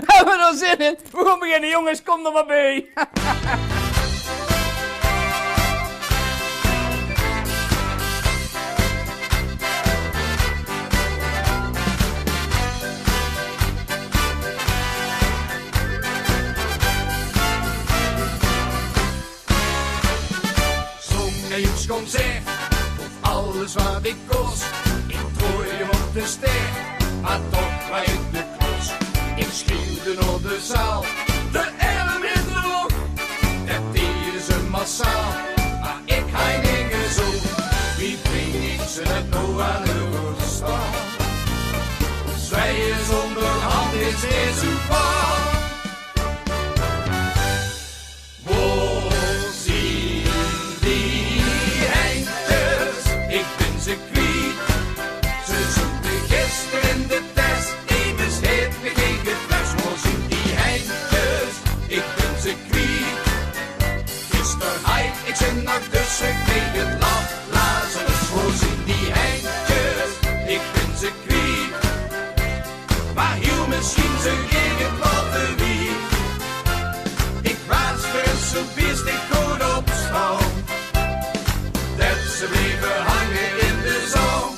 Hebben we er zin in? We gaan beginnen, jongens, kom er maar bij. Zo'n concert, of alles wat ik kost. Ik gooi hem op de ster, maar toch maar in de klos. Ik schreeuwde naar de zaal, de arm in de lucht. Dat deden ze massaal, maar ik heinige zo. Wie breng ik ze net nou aan de ruststand? Zwijgen zonder hand is niet zo vaak. Ik zit nog tussen tegen het land, Lazarus, hoe zien die eindjes? Ik ben ze kwijt, maar heel misschien ze gingen batterie. Ik was voor zo best ik goed opstaan, dat ze bleven hangen in de zon.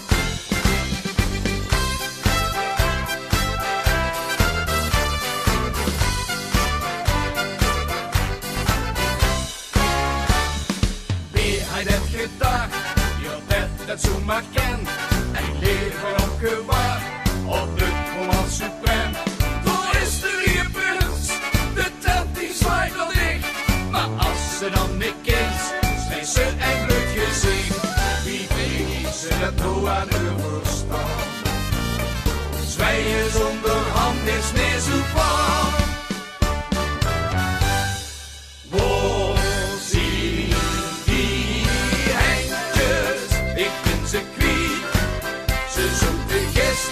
Hij dat gedacht, je dat zo maar kent. En leven opgewacht, op het moment suprem. Daar is de riepunt, de tent die zwaait al dicht. Maar als ze dan niet kent, zijn ze en leuk gezien. Wie weet ze dat nou aan de ruststand? Zwijgen zonder hand is niet zo vaak.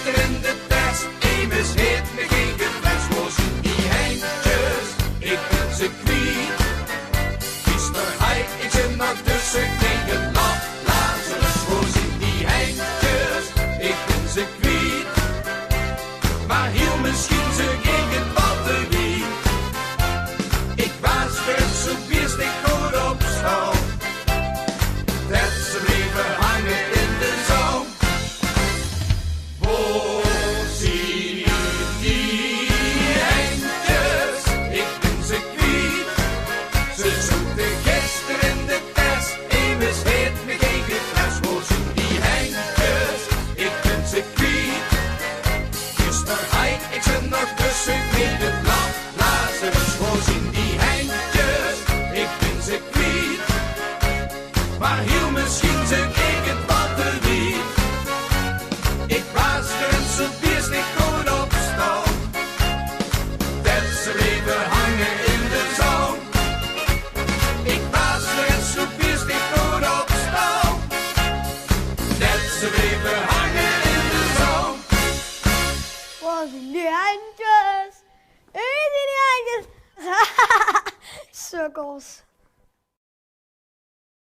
In de test, Emus heeft me geen gefles, waar zien die heintjes? Ik ben ze kwijt. Gisteren hij, ik zit nog tussen tegen land, Lazarus, waar zien die heintjes? Ik ben ze kwijt, maar heel misschien ze gingen batterie. Ik was best zo best ik goed opstaan, dat ze bleven hangen in de zon. Maar heel misschien ze kregen batterie. Ik was er zo best ik goed opstaan, dat ze bleven hangen in de zon. Ik was er zo best ik goed opstaan, dat ze bleven hangen in de zon. Waar zijn die eindjes? Hier zijn die eindjes. Sukkels.